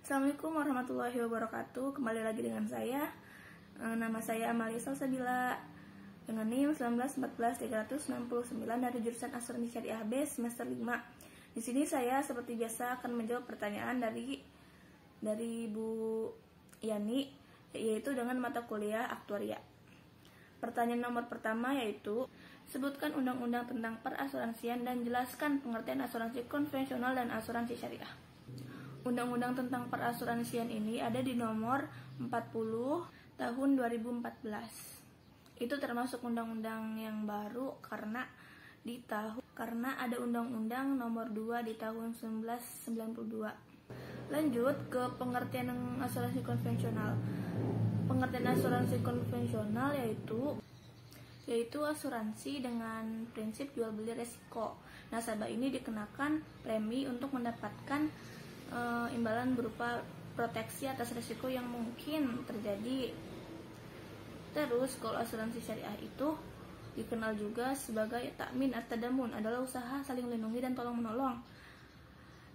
Assalamualaikum warahmatullahi wabarakatuh. Kembali lagi dengan saya. Nama saya Amalia Salsabila dengan NIM 1914369 dari jurusan Asuransi Syariah B semester 5. Di sini saya seperti biasa akan menjawab pertanyaan dari Bu Yani, yaitu dengan mata kuliah Aktuaria. Pertanyaan nomor pertama yaitu, sebutkan undang-undang tentang perasuransian dan jelaskan pengertian asuransi konvensional dan asuransi syariah. Undang-undang tentang perasuransian ini ada di nomor 40 tahun 2014. Itu termasuk undang-undang yang baru karena ada undang-undang nomor 2 di tahun 1992. Lanjut ke pengertian asuransi konvensional. Pengertian asuransi konvensional yaitu asuransi dengan prinsip jual beli resiko. Nasabah ini dikenakan premi untuk mendapatkan imbalan berupa proteksi atas risiko yang mungkin terjadi. Terus kalau asuransi syariah itu dikenal juga sebagai takmin at-tadamun, adalah usaha saling melindungi dan tolong menolong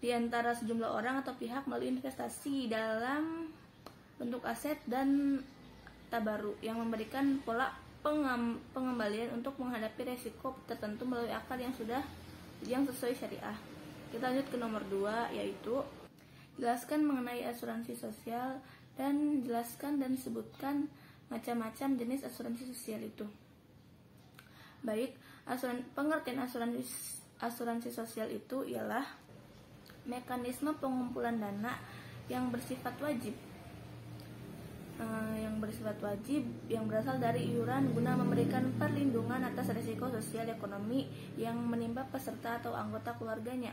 di antara sejumlah orang atau pihak melalui investasi dalam bentuk aset dan tabaru yang memberikan pola pengembalian untuk menghadapi risiko tertentu melalui akad yang sesuai syariah. Kita lanjut ke nomor 2, yaitu jelaskan mengenai asuransi sosial dan jelaskan dan sebutkan macam-macam jenis asuransi sosial itu. Baik, pengertian asuransi sosial itu ialah mekanisme pengumpulan dana yang bersifat wajib yang berasal dari iuran guna memberikan perlindungan atas risiko sosial ekonomi yang menimpa peserta atau anggota keluarganya.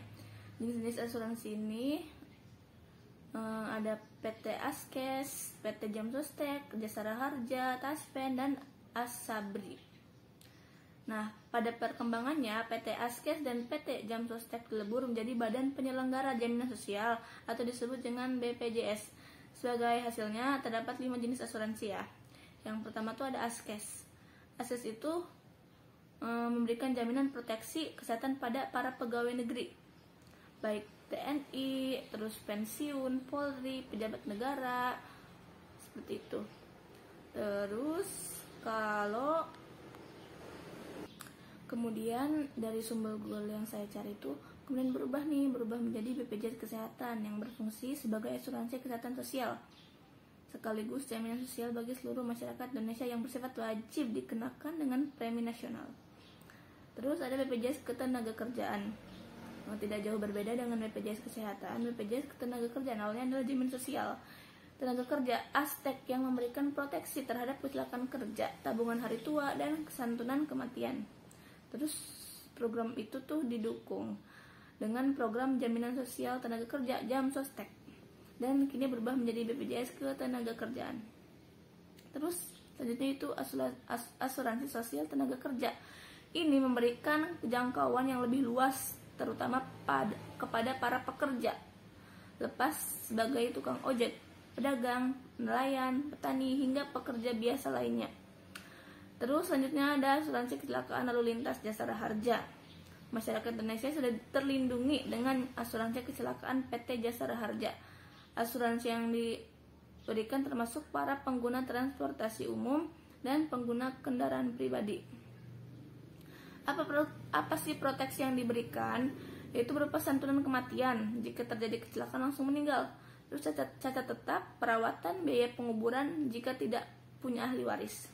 Jenis asuransi ini ada PT Askes, PT Jamsostek, Jasara Harja, Taspen, dan Asabri. Nah, pada perkembangannya PT Askes dan PT Jamsostek dilebur menjadi Badan Penyelenggara Jaminan Sosial atau disebut dengan BPJS. Sebagai hasilnya terdapat 5 jenis asuransi ya. Yang pertama tuh ada Askes. Askes itu memberikan jaminan proteksi kesehatan pada para pegawai negeri, baik TNI, terus pensiun, Polri, pejabat negara, seperti itu. Terus kalau kemudian dari sumber Google yang saya cari itu kemudian berubah menjadi BPJS Kesehatan yang berfungsi sebagai asuransi kesehatan sosial sekaligus jaminan sosial bagi seluruh masyarakat Indonesia yang bersifat wajib dikenakan dengan premi nasional. Terus ada BPJS Ketenagakerjaan. Tidak jauh berbeda dengan BPJS Kesehatan. BPJS Ketenagakerjaan awalnya adalah jaminan sosial tenaga kerja Astek yang memberikan proteksi terhadap kecelakaan kerja, tabungan hari tua, dan kesantunan kematian. Terus program itu tuh didukung dengan program jaminan sosial tenaga kerja Jamsostek dan kini berubah menjadi BPJS Ketenagakerjaan. Terus selanjutnya itu asuransi sosial tenaga kerja. Ini memberikan jangkauan yang lebih luas terutama kepada para pekerja lepas sebagai tukang ojek, pedagang, nelayan, petani, hingga pekerja biasa lainnya. Terus selanjutnya ada asuransi kecelakaan lalu lintas Jasara Harja. Masyarakat Indonesia sudah terlindungi dengan asuransi kecelakaan PT Jasara Harja. Asuransi yang diberikan termasuk para pengguna transportasi umum dan pengguna kendaraan pribadi. Apa sih proteksi yang diberikan? Yaitu berupa santunan kematian jika terjadi kecelakaan langsung meninggal. Terus cacat tetap, perawatan, biaya penguburan jika tidak punya ahli waris,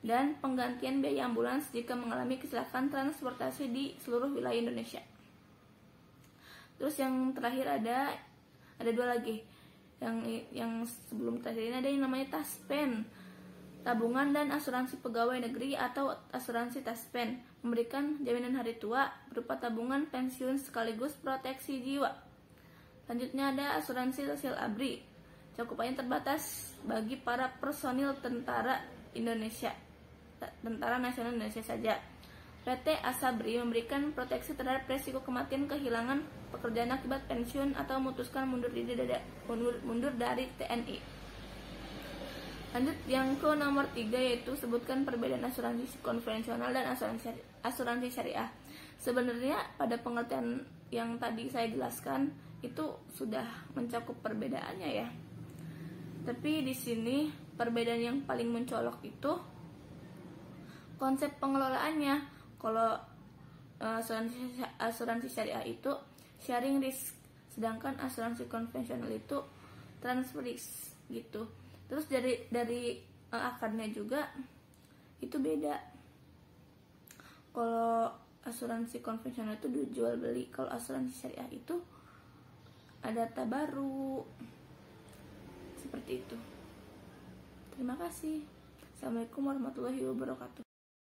dan penggantian biaya ambulans jika mengalami kecelakaan transportasi di seluruh wilayah Indonesia. Terus yang terakhir ada 2 lagi. Yang sebelum terakhir ini ada yang namanya Taspen, tabungan dan asuransi pegawai negeri atau asuransi Taspen, memberikan jaminan hari tua berupa tabungan pensiun sekaligus proteksi jiwa. Selanjutnya ada asuransi sosial ABRI, cakupannya terbatas bagi para personil Tentara Nasional Indonesia saja. PT Asabri memberikan proteksi terhadap resiko kematian, kehilangan pekerjaan akibat pensiun atau memutuskan mundur dari TNI. Lanjut yang ke nomor 3, yaitu sebutkan perbedaan asuransi konvensional dan asuransi syariah. Sebenarnya pada pengertian yang tadi saya jelaskan itu sudah mencakup perbedaannya ya. Tapi di sini perbedaan yang paling mencolok itu konsep pengelolaannya. Kalau asuransi syariah itu sharing risk, sedangkan asuransi konvensional itu transfer risk gitu. Terus dari akarnya juga itu beda. Kalau asuransi konvensional itu jual beli, kalau asuransi syariah itu ada tabaru, seperti itu. Terima kasih. Assalamualaikum warahmatullahi wabarakatuh.